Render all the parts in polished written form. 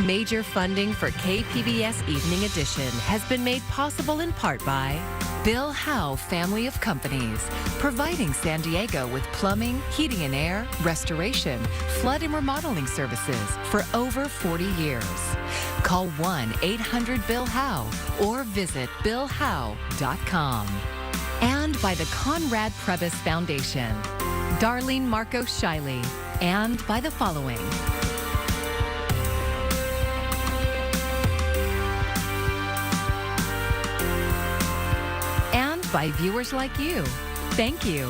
Major funding for KPBS Evening Edition has been made possible in part by Bill Howe Family of Companies, providing San Diego with plumbing, heating and air, restoration, flood and remodeling services for over 40 years. Call 1-800-BILL-HOWE or visit billhowe.com. And by the Conrad Prebys Foundation, Darlene Marco Shiley, and by the following. And by viewers like you. Thank you.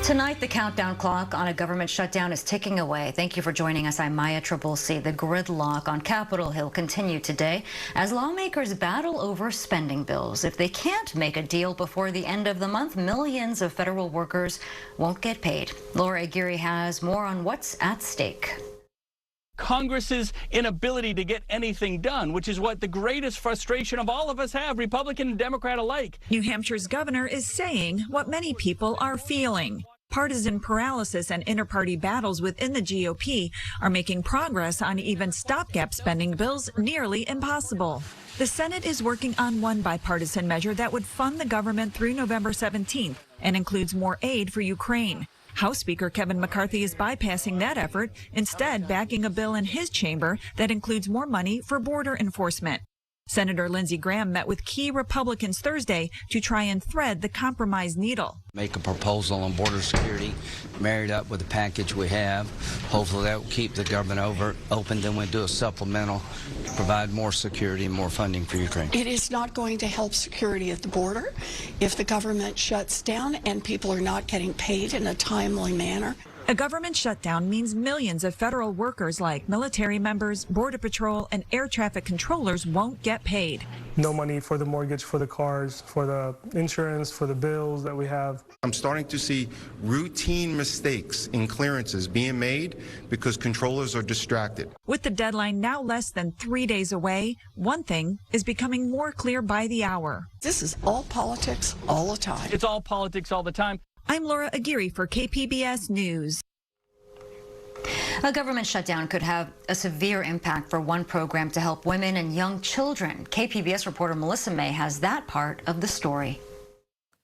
Tonight, the countdown clock on a government shutdown is ticking away. Thank you for joining us. I'm Maya Trabulsi. The gridlock on Capitol Hill continued today as lawmakers battle over spending bills. If they can't make a deal before the end of the month, millions of federal workers won't get paid. Laura Aguirre has more on what's at stake. Congress's inability to get anything done, which is what the greatest frustration of all of us have, Republican and Democrat alike. New Hampshire's governor is saying what many people are feeling. Partisan paralysis and inter-party battles within the GOP are making progress on even stopgap spending bills nearly impossible. The Senate is working on one bipartisan measure that would fund the government through November 17th and includes more aid for Ukraine. House Speaker Kevin McCarthy is bypassing that effort, instead backing a bill in his chamber that includes more money for border enforcement. Senator Lindsey Graham met with key Republicans Thursday to try and thread the compromise needle. Make a proposal on border security, married up with the package we have. Hopefully that will keep the government open. Then we'll do a supplemental, provide more security and more funding for Ukraine. It is not going to help security at the border if the government shuts down and people are not getting paid in a timely manner. A government shutdown means millions of federal workers like military members, Border Patrol, and air traffic controllers won't get paid. No money for the mortgage, for the cars, for the insurance, for the bills that we have. I'm starting to see routine mistakes in clearances being made because controllers are distracted. With the deadline now less than 3 days away, one thing is becoming more clear by the hour. This is all politics all the time. It's all politics all the time. I'm Laura Aguirre for KPBS News. A government shutdown could have a severe impact for one program to help women and young children. KPBS reporter Melissa May has that part of the story.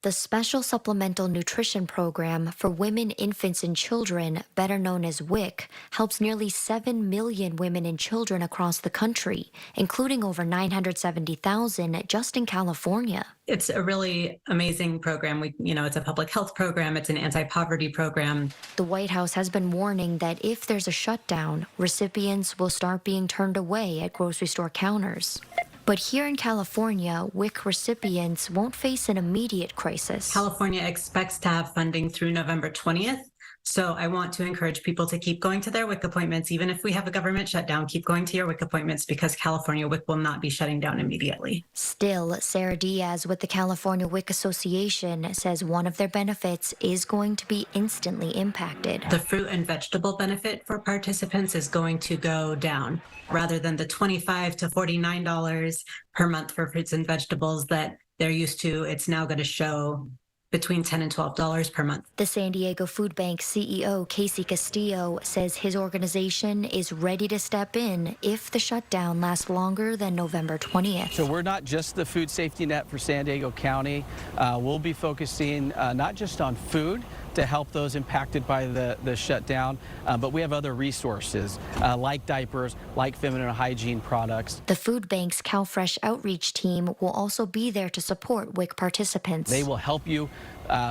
The Special Supplemental Nutrition Program for Women, Infants, and Children, better known as WIC, helps nearly 7 million women and children across the country, including over 970,000 just in California. It's a really amazing program. It's a public health program. It's an anti-poverty program. The White House has been warning that if there's a shutdown, recipients will start being turned away at grocery store counters. But here in California, WIC recipients won't face an immediate crisis. California expects to have funding through November 20th. So I want to encourage people to keep going to their WIC appointments. Even if we have a government shutdown, keep going to your WIC appointments because California WIC will not be shutting down immediately. Still, Sarah Diaz with the California WIC Association says one of their benefits is going to be instantly impacted. The fruit and vegetable benefit for participants is going to go down. Rather than the $25 to $49 per month for fruits and vegetables that they're used to, it's now going to show between $10 and $12 per month. The San Diego Food Bank CEO, Casey Castillo, says his organization is ready to step in if the shutdown lasts longer than November 20th. So we're not just the food safety net for San Diego County. We'll be focusing not just on food to help those impacted by the shutdown, but we have other resources like diapers, like feminine hygiene products. The food bank's CalFresh outreach team will also be there to support WIC participants. They will help you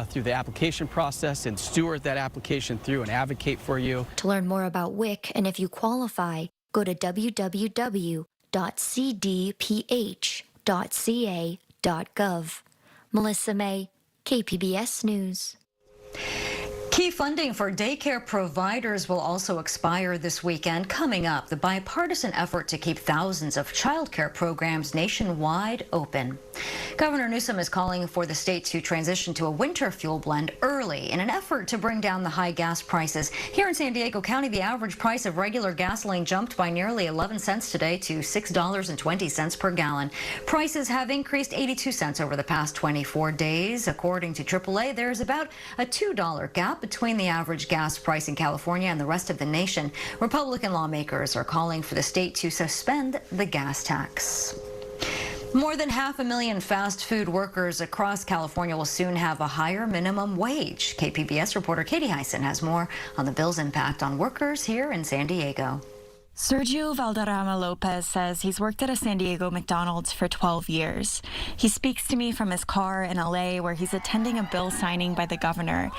through the application process and steward that application through and advocate for you. To learn more about WIC and if you qualify, go to www.cdph.ca.gov. Melissa May, KPBS News. Key funding for daycare providers will also expire this weekend. Coming up, the bipartisan effort to keep thousands of childcare programs nationwide open. Governor Newsom is calling for the state to transition to a winter fuel blend early in an effort to bring down the high gas prices. Here in San Diego County, the average price of regular gasoline jumped by nearly 11 cents today to $6.20 per gallon. Prices have increased 82 cents over the past 24 days. According to AAA, there's about a $2 gap between the average gas price in California and the rest of the nation. Republican lawmakers are calling for the state to suspend the gas tax. More than 500,000 fast food workers across California will soon have a higher minimum wage. KPBS reporter Katie Hyson has more on the bill's impact on workers here in San Diego. Sergio Valderrama Lopez says he's worked at a San Diego McDonald's for 12 years. He speaks to me from his car in LA where he's attending a bill signing by the governor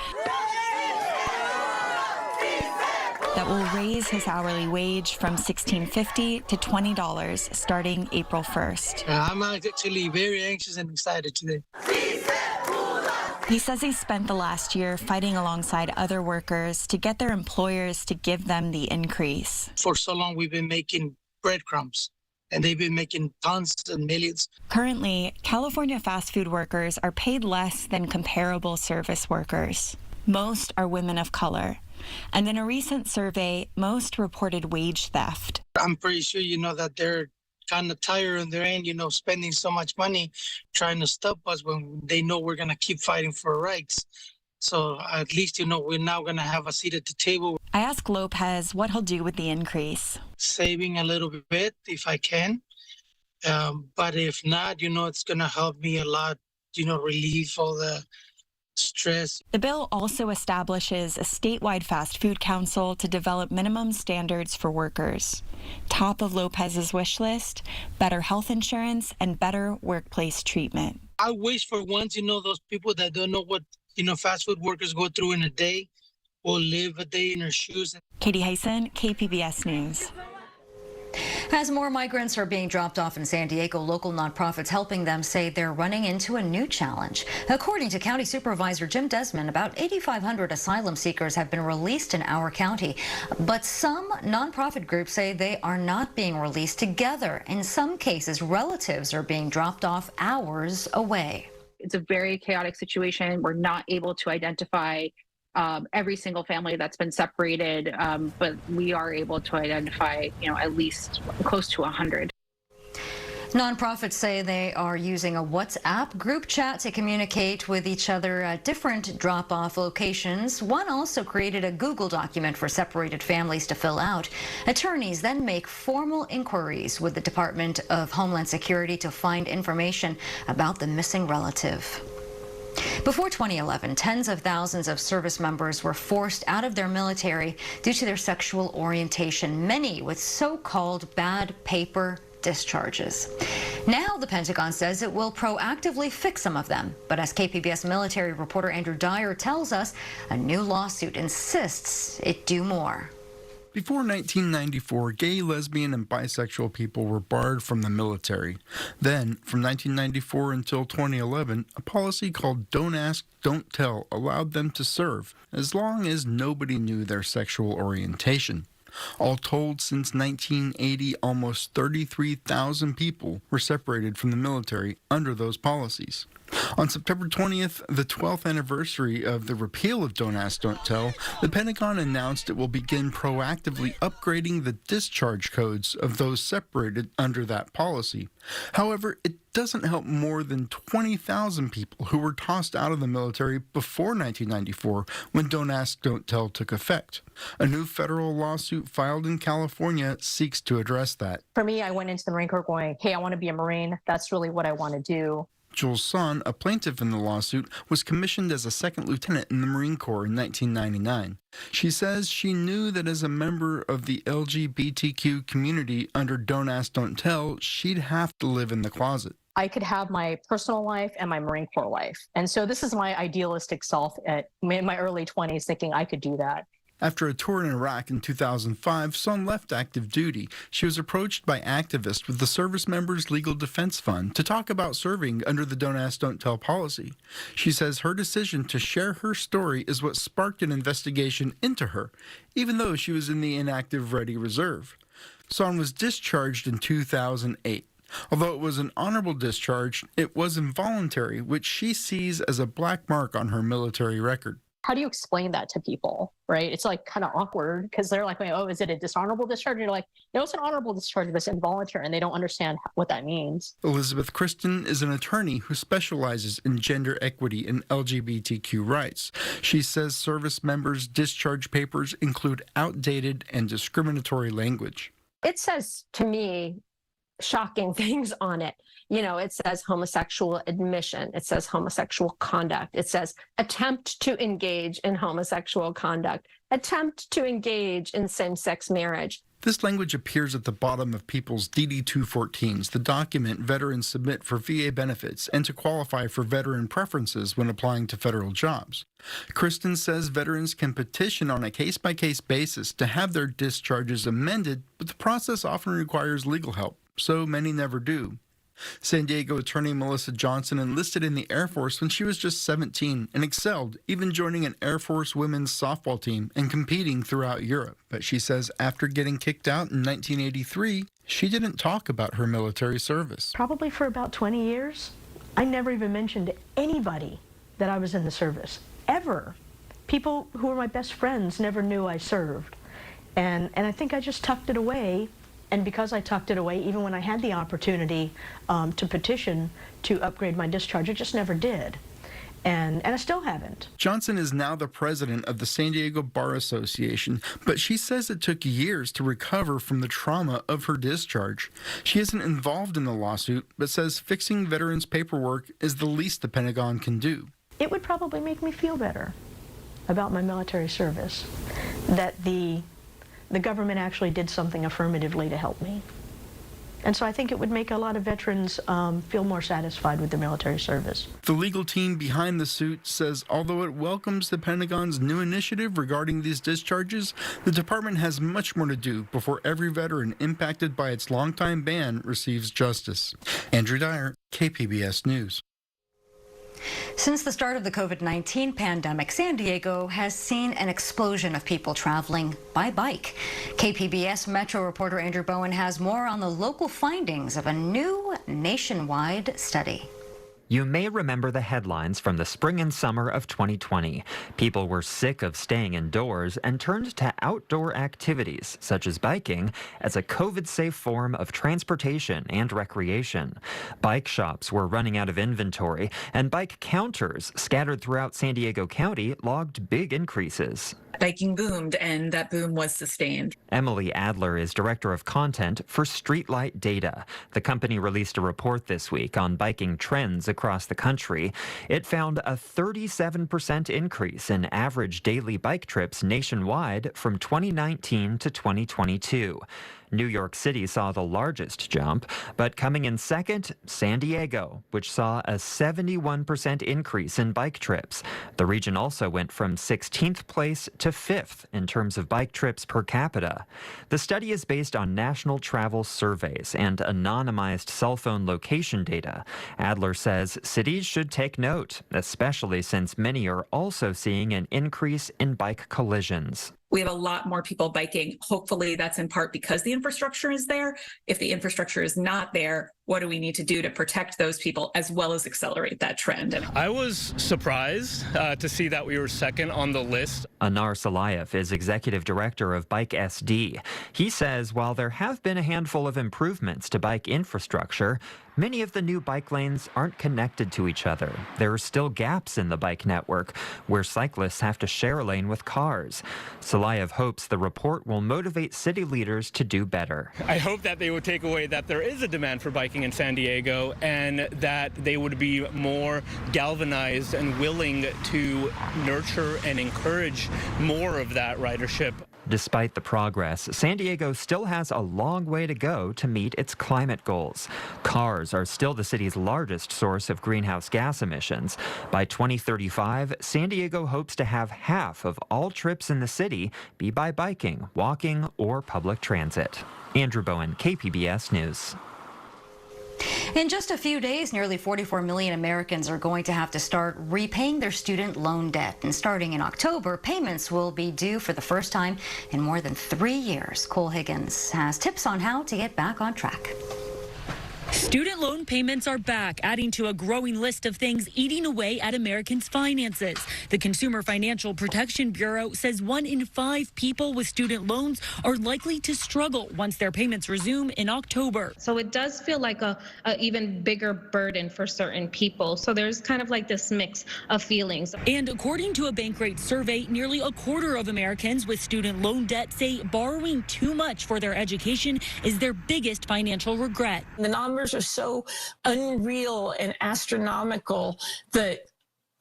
that will raise his hourly wage from $16.50 to $20 starting April 1st. I'm actually very anxious and excited today. He says he spent the last year fighting alongside other workers to get their employers to give them the increase. For so long, we've been making breadcrumbs, and they've been making tons and millions. Currently, California fast food workers are paid less than comparable service workers. Most are women of color. And in a recent survey, most reported wage theft. I'm pretty sure you know that they're kind of tired on their end, spending so much money trying to stop us when they know we're going to keep fighting for rights. So at least, we're now going to have a seat at the table. I asked Lopez what he'll do with the increase. Saving a little bit if I can. But if not, it's going to help me a lot, relieve all the stress. The bill also establishes a statewide fast food council to develop minimum standards for workers. Top of Lopez's wish list, better health insurance and better workplace treatment. I wish for once, those people that don't know what, fast food workers go through in a day will live a day in their shoes. Katie Hyson, KPBS News. As more migrants are being dropped off in San Diego, local nonprofits helping them say they're running into a new challenge. According to County Supervisor Jim Desmond, about 8,500 asylum seekers have been released in our county. But some nonprofit groups say they are not being released together. In some cases, relatives are being dropped off hours away. It's a very chaotic situation. We're not able to identify every single family that's been separated, but we are able to identify, at least close to 100. Nonprofits say they are using a WhatsApp group chat to communicate with each other at different drop-off locations. One also created a Google document for separated families to fill out. Attorneys then make formal inquiries with the Department of Homeland Security to find information about the missing relative. Before 2011, tens of thousands of service members were forced out of their military due to their sexual orientation, many with so-called bad paper discharges. Now the Pentagon says it will proactively fix some of them. But as KPBS military reporter Andrew Dyer tells us, a new lawsuit insists it do more. Before 1994, gay, lesbian, and bisexual people were barred from the military. Then, from 1994 until 2011, a policy called Don't Ask, Don't Tell allowed them to serve, as long as nobody knew their sexual orientation. All told, since 1980, almost 33,000 people were separated from the military under those policies. On September 20th, the 12th anniversary of the repeal of Don't Ask, Don't Tell, the Pentagon announced it will begin proactively upgrading the discharge codes of those separated under that policy. However, it doesn't help more than 20,000 people who were tossed out of the military before 1994 when Don't Ask, Don't Tell took effect. A new federal lawsuit filed in California seeks to address that. For me, I went into the Marine Corps going, hey, I want to be a Marine. That's really what I want to do. Jules Son, a plaintiff in the lawsuit, was commissioned as a second lieutenant in the Marine Corps in 1999. She says she knew that as a member of the LGBTQ community under Don't Ask, Don't Tell, she'd have to live in the closet. I could have my personal life and my Marine Corps life. And so this is my idealistic self in my early 20s thinking I could do that. After a tour in Iraq in 2005, Son left active duty. She was approached by activists with the Service Members Legal Defense Fund to talk about serving under the Don't Ask, Don't Tell policy. She says her decision to share her story is what sparked an investigation into her, even though she was in the inactive Ready Reserve. Son was discharged in 2008. Although it was an honorable discharge, it was involuntary, which she sees as a black mark on her military record. how do you explain that to people, right? It's like kind of awkward because they're like, oh, is it a dishonorable discharge? And you're like, no, it's an honorable discharge, but it's involuntary, and they don't understand what that means. Elizabeth Kristen is an attorney who specializes in gender equity and LGBTQ rights. She says service members' discharge papers include outdated and discriminatory language. It says, to me, shocking things on it. You know, it says homosexual admission. It says homosexual conduct. It says attempt to engage in homosexual conduct, attempt to engage in same-sex marriage. This language appears at the bottom of people's DD-214s, the document veterans submit for VA benefits and to qualify for veteran preferences when applying to federal jobs. Kristen says veterans can petition on a case-by-case basis to have their discharges amended, but the process often requires legal help, so many never do. San Diego attorney Melissa Johnson enlisted in the Air Force when she was just 17 and excelled, even joining an Air Force women's softball team and competing throughout Europe. But she says after getting kicked out in 1983, she didn't talk about her military service. Probably for about 20 years, I never even mentioned to anybody that I was in the service, ever. People who were my best friends never knew I served. And I think I just tucked it away. And because I tucked it away, even when I had the opportunity to petition to upgrade my discharge, I just never did. And I still haven't. Johnson is now the president of the San Diego Bar Association, but she says it took years to recover from the trauma of her discharge. She isn't involved in the lawsuit, but says fixing veterans' paperwork is the least the Pentagon can do. It would probably make me feel better about my military service, that the government actually did something affirmatively to help me. And so I think it would make a lot of veterans feel more satisfied with the military service. The legal team behind the suit says although it welcomes the Pentagon's new initiative regarding these discharges, the department has much more to do before every veteran impacted by its longtime ban receives justice. Andrew Dyer, KPBS News. Since the start of the COVID-19 pandemic, San Diego has seen an explosion of people traveling by bike. KPBS Metro reporter Andrew Bowen has more on the local findings of a new nationwide study. You may remember the headlines from the spring and summer of 2020. People were sick of staying indoors and turned to outdoor activities, such as biking, as a COVID-safe form of transportation and recreation. Bike shops were running out of inventory, and bike counters scattered throughout San Diego County logged big increases. Biking boomed, and that boom was sustained. Emily Adler is director of content for Streetlight Data. The company released a report this week on biking trends across the country. It found a 37% increase in average daily bike trips nationwide from 2019 to 2022. New York City saw the largest jump, but coming in second, San Diego, which saw a 71% increase in bike trips. The region also went from 16th place to 5th in terms of bike trips per capita. The study is based on national travel surveys and anonymized cell phone location data. Adler says cities should take note, especially since many are also seeing an increase in bike collisions. We have a lot more people biking. Hopefully that's in part because the infrastructure is there. If the infrastructure is not there, what do we need to do to protect those people as well as accelerate that trend? I was surprised to see that we were second on the list. Anar Salayev is executive director of Bike SD. He says while there have been a handful of improvements to bike infrastructure, many of the new bike lanes aren't connected to each other. There are still gaps in the bike network where cyclists have to share a lane with cars. Salayev hopes the report will motivate city leaders to do better. I hope that they would take away that there is a demand for biking in San Diego and that they would be more galvanized and willing to nurture and encourage more of that ridership. Despite the progress, San Diego still has a long way to go to meet its climate goals. Cars are still the city's largest source of greenhouse gas emissions. By 2035, San Diego hopes to have half of all trips in the city be by biking, walking, or public transit. Andrew Bowen, KPBS News. In just a few days, nearly 44 million Americans are going to have to start repaying their student loan debt. And starting in October, payments will be due for the first time in more than 3 years. Cole Higgins has tips on how to get back on track. Student loan payments are back, adding to a growing list of things eating away at Americans' finances. The Consumer Financial Protection Bureau says 1 in 5 people with student loans are likely to struggle once their payments resume in October. So it does feel like a even bigger burden for certain people. So there's kind of like this mix of feelings. And according to a Bankrate survey, nearly a quarter of Americans with student loan debt say borrowing too much for their education is their biggest financial regret. The numbers are so unreal and astronomical that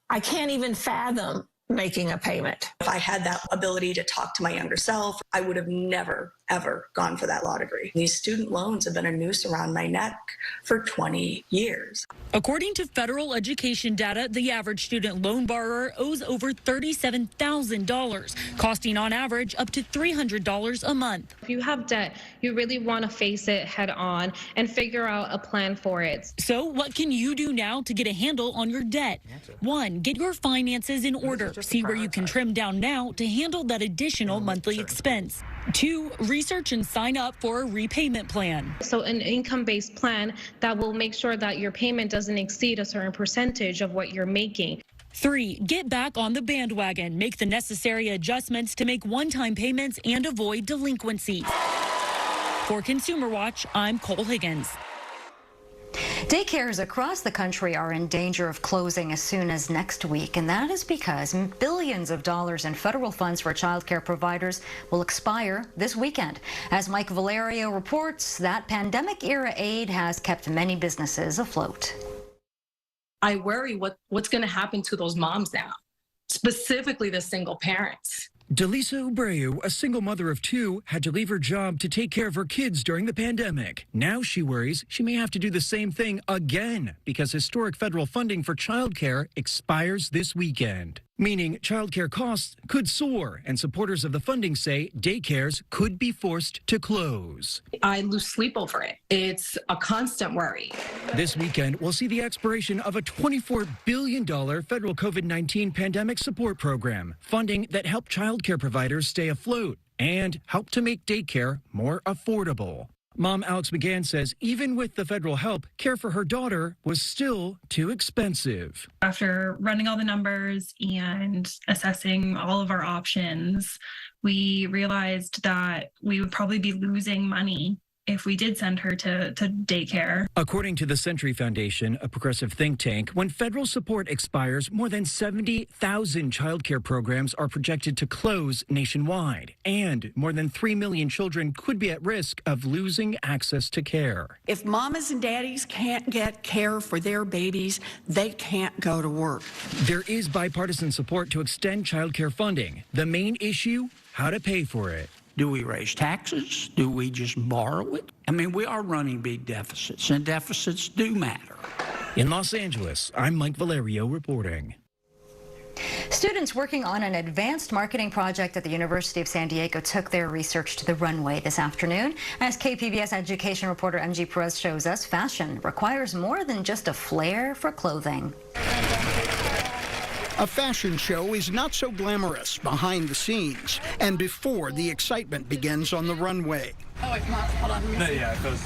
I can't even fathom making a payment. If I had that ability to talk to my younger self, I would have never, ever gone for that law degree. These student loans have been a noose around my neck for 20 years. According to federal education data, the average student loan borrower owes over $37,000, costing on average up to $300 a month. If you have debt, you really want to face it head on and figure out a plan for it. So what can you do now to get a handle on your debt? 1, get your finances in order. See where you can trim down now to handle that additional monthly expense. 2, research and sign up for a repayment plan. So an income-based plan that will make sure that your payment doesn't exceed a certain percentage of what you're making. 3, get back on the bandwagon. Make the necessary adjustments to make one-time payments and avoid delinquencies. For Consumer Watch, I'm Cole Higgins. Daycares across the country are in danger of closing as soon as next week, and that is because billions of dollars in federal funds for childcare providers will expire this weekend. As Mike Valerio reports, that pandemic-era aid has kept many businesses afloat. I worry what's going to happen to those moms now, specifically the single parents. Delisa Abreu, a single mother of 2, had to leave her job to take care of her kids during the pandemic. Now she worries she may have to do the same thing again because historic federal funding for childcare expires this weekend, meaning childcare costs could soar, and supporters of the funding say daycares could be forced to close. I lose sleep over it. It's a constant worry. This weekend, we'll see the expiration of a $24 billion federal COVID-19 pandemic support program, funding that helped childcare providers stay afloat and help to make daycare more affordable. Mom Alex McGann says even with the federal help, care for her daughter was still too expensive. After running all the numbers and assessing all of our options, we realized that we would probably be losing money if we did send her to daycare. According to the Century Foundation, a progressive think tank, when federal support expires, more than 70,000 childcare programs are projected to close nationwide, and more than 3 million children could be at risk of losing access to care. If mamas and daddies can't get care for their babies, they can't go to work. There is bipartisan support to extend childcare funding. The main issue, how to pay for it. Do we raise taxes? Do we just borrow it? I mean, we are running big deficits, and deficits do matter. In Los Angeles, I'm Mike Valerio reporting. Students working on an advanced marketing project at the University of San Diego took their research to the runway this afternoon. As KPBS education reporter MG Perez shows us, fashion requires more than just a flair for clothing. A fashion show is not so glamorous behind the scenes and before the excitement begins on the runway. Oh, wait, hold on. Yeah, it goes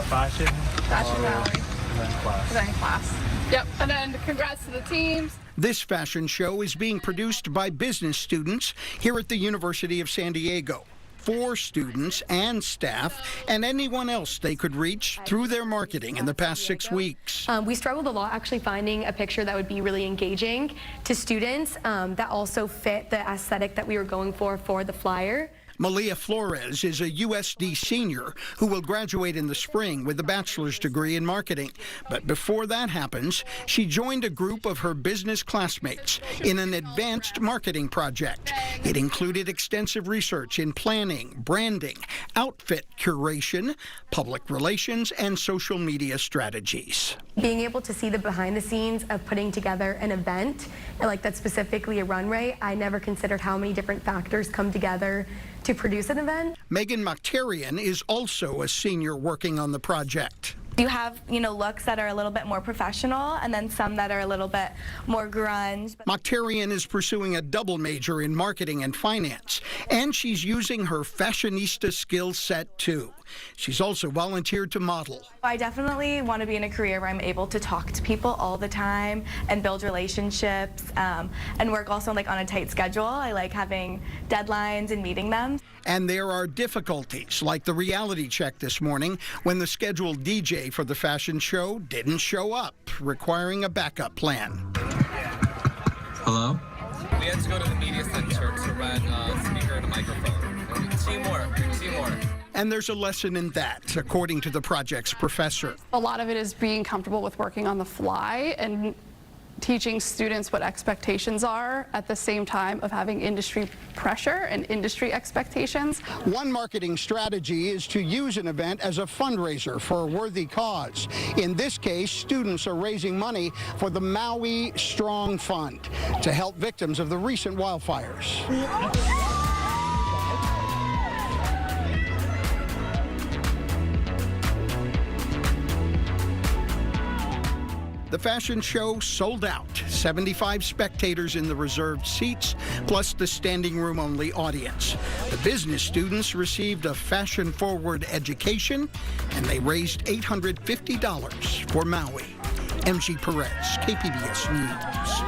fashion, Valley, and then class. then class. Yep, and then congrats to the teams. This fashion show is being produced by business students here at the University of San Diego. 4 students and staff and anyone else they could reach through their marketing in the past 6 weeks. We struggled a lot actually finding a picture that would be really engaging to students that also fit the aesthetic that we were going for the flyer. Malia Flores is a USD senior who will graduate in the spring with a bachelor's degree in marketing. But before that happens, she joined a group of her business classmates in an advanced marketing project. It included extensive research in planning, branding, outfit curation, public relations, and social media strategies. Being able to see the behind the scenes of putting together an event, like that's specifically a runway, I never considered how many different factors come together to produce an event. Megan Mokhtarian is also a senior working on the project. You have, looks that are a little bit more professional and then some that are a little bit more grunge. Mokhtarian is pursuing a double major in marketing and finance, and she's using her fashionista skill set too. She's also volunteered to model. I definitely want to be in a career where I'm able to talk to people all the time and build relationships and work also like on a tight schedule. I like having deadlines and meeting them. And there are difficulties, like the reality check this morning when the scheduled DJ for the fashion show didn't show up, requiring a backup plan. Hello? We had to go to the media center to rent a speaker and a microphone. Seymour. And there's a lesson in that, according to the project's professor. A lot of it is being comfortable with working on the fly and teaching students what expectations are at the same time of having industry pressure and industry expectations. One marketing strategy is to use an event as a fundraiser for a worthy cause. In this case, students are raising money for the Maui Strong Fund to help victims of the recent wildfires. The fashion show sold out. 75 spectators in the reserved seats, plus the standing room only audience. The business students received a fashion-forward education, and they raised $850 for Maui. MG Perez, KPBS News.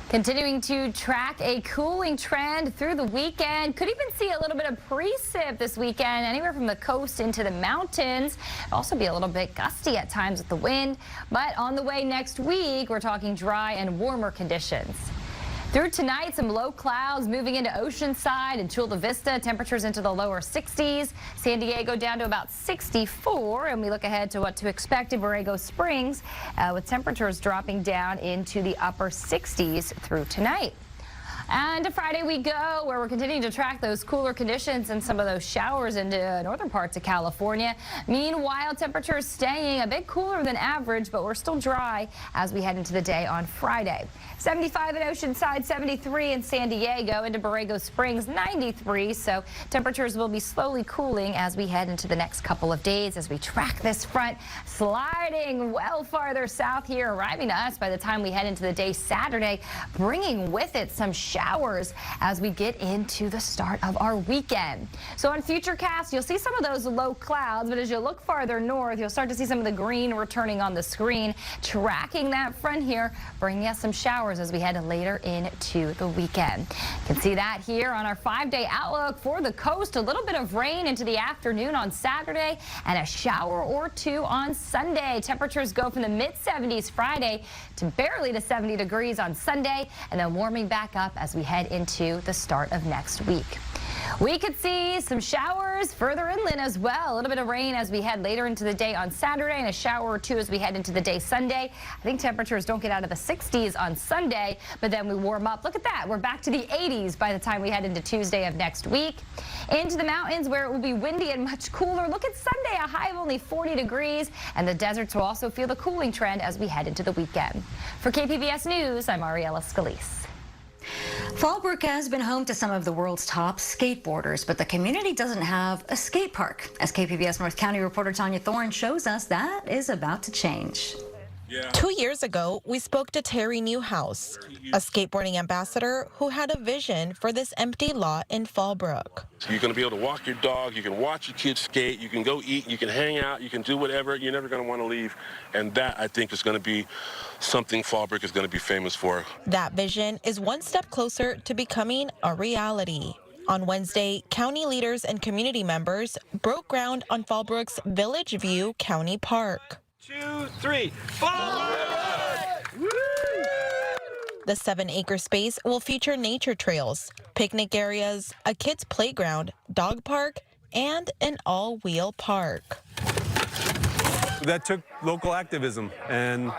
Continuing to track a cooling trend through the weekend. Could even see a little bit of precip this weekend, anywhere from the coast into the mountains. Also be a little bit gusty at times with the wind. But on the way next week, we're talking dry and warmer conditions. Through tonight, some low clouds moving into Oceanside and Chula Vista. Temperatures into the lower 60s. San Diego down to about 64. And we look ahead to what to expect in Borrego Springs with temperatures dropping down into the upper 60s through tonight. And to Friday we go, where we're continuing to track those cooler conditions and some of those showers into northern parts of California. Meanwhile, temperatures staying a bit cooler than average, but we're still dry as we head into the day on Friday. 75 in Oceanside, 73 in San Diego, into Borrego Springs, 93. So temperatures will be slowly cooling as we head into the next couple of days as we track this front sliding well farther south here, arriving to us by the time we head into the day Saturday, bringing with it some showers as we get into the start of our weekend. So on Futurecast, you'll see some of those low clouds, but as you look farther north, you'll start to see some of the green returning on the screen, tracking that front here, bringing us some showers as we head later into the weekend. You can see that here on our 5-day outlook for the coast. A little bit of rain into the afternoon on Saturday and a shower or two on Sunday. Temperatures go from the mid-70s Friday to barely to 70 degrees on Sunday, and then warming back up as we head into the start of next week. We could see some showers further inland as well. A little bit of rain as we head later into the day on Saturday, and a shower or two as we head into the day Sunday. I think temperatures don't get out of the 60s on Sunday, but then we warm up. Look at that. We're back to the 80s by the time we head into Tuesday of next week. Into the mountains where it will be windy and much cooler. Look at Sunday, a high of only 40 degrees, and the deserts will also feel the cooling trend as we head into the weekend. For KPBS News, I'm Ariella Scalise. Fallbrook has been home to some of the world's top skateboarders, but the community doesn't have a skate park. As KPBS North County reporter Tanya Thorne shows us, that is about to change. 2 years ago, we spoke to Terry Newhouse, a skateboarding ambassador who had a vision for this empty lot in Fallbrook. You're going to be able to walk your dog, you can watch your kids skate, you can go eat, you can hang out, you can do whatever. You're never going to want to leave. And that, I think, is going to be something Fallbrook is going to be famous for. That vision is one step closer to becoming a reality. On Wednesday, county leaders and community members broke ground on Fallbrook's Village View County Park. 2, 3, Fallbrook! The 7-acre space will feature nature trails, picnic areas, a kids' playground, dog park, and an all-wheel park. That took local activism, and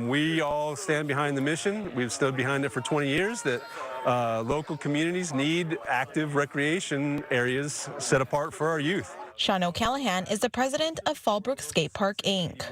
we all stand behind the mission. We've stood behind it for 20 years, that local communities need active recreation areas set apart for our youth. Sean O'Callahan is the president of Fallbrook Skate Park, Inc.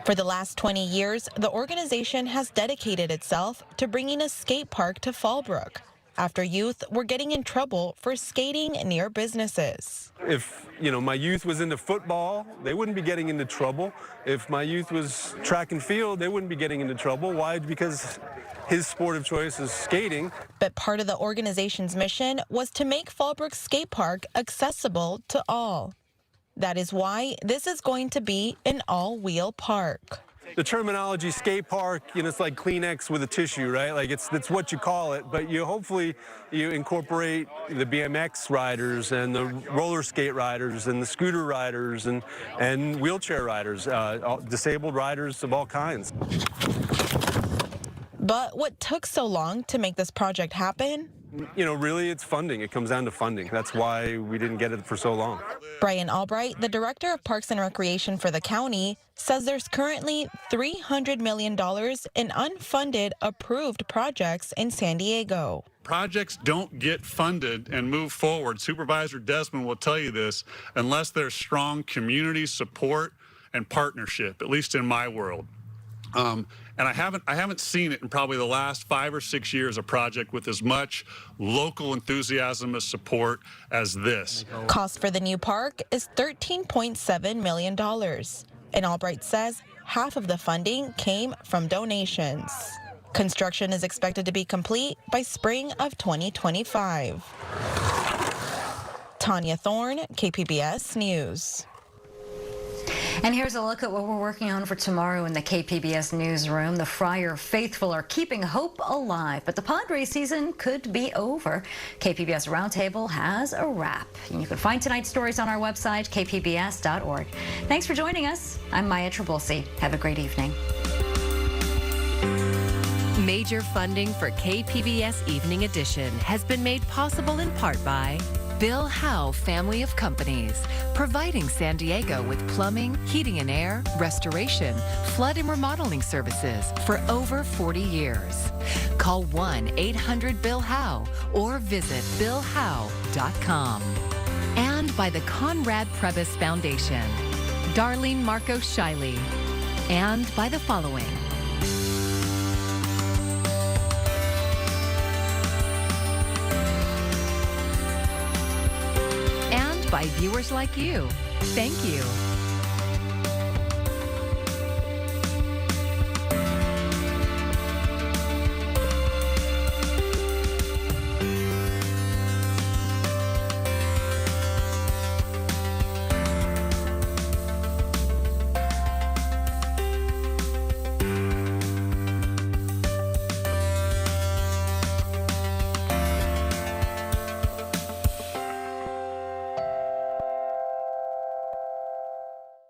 For the last 20 years, the organization has dedicated itself to bringing a skate park to Fallbrook. after youth were getting in trouble for skating near businesses. If, my youth was into football, they wouldn't be getting into trouble. If my youth was track and field, they wouldn't be getting into trouble. Why? Because his sport of choice is skating. But part of the organization's mission was to make Fallbrook Skate Park accessible to all. That is why this is going to be an all-wheel park. The terminology skate park, it's like Kleenex with a tissue, right? Like that's what you call it, but hopefully you incorporate the BMX riders and the roller skate riders and the scooter riders and wheelchair riders, disabled riders of all kinds. But what took so long to make this project happen? Really it's funding. It comes down to funding. That's why we didn't get it for so long. Brian Albright, the director of Parks and Recreation for the county, says there's currently $300 million in unfunded approved projects in San Diego. Projects don't get funded and move forward. Supervisor Desmond will tell you this unless there's strong community support and partnership, at least in my world. And I haven't seen it in probably the last 5 or 6 years, a project with as much local enthusiasm and support as this. Cost for the new park is $13.7 million. And Albright says half of the funding came from donations. Construction is expected to be complete by spring of 2025. Tanya Thorne, KPBS News. And here's a look at what we're working on for tomorrow in the KPBS newsroom. The Friar faithful are keeping hope alive, but the Padres season could be over. KPBS Roundtable has a wrap. And you can find tonight's stories on our website, kpbs.org. Thanks for joining us. I'm Maya Trabulsi. Have a great evening. Major funding for KPBS Evening Edition has been made possible in part by Bill Howe Family of Companies, providing San Diego with plumbing, heating and air, restoration, flood and remodeling services for over 40 years. Call 1-800-BILL-HOWE or visit billhowe.com. And by the Conrad Prebys Foundation, Darlene Marco Shiley, and by the following. By viewers like you. Thank you.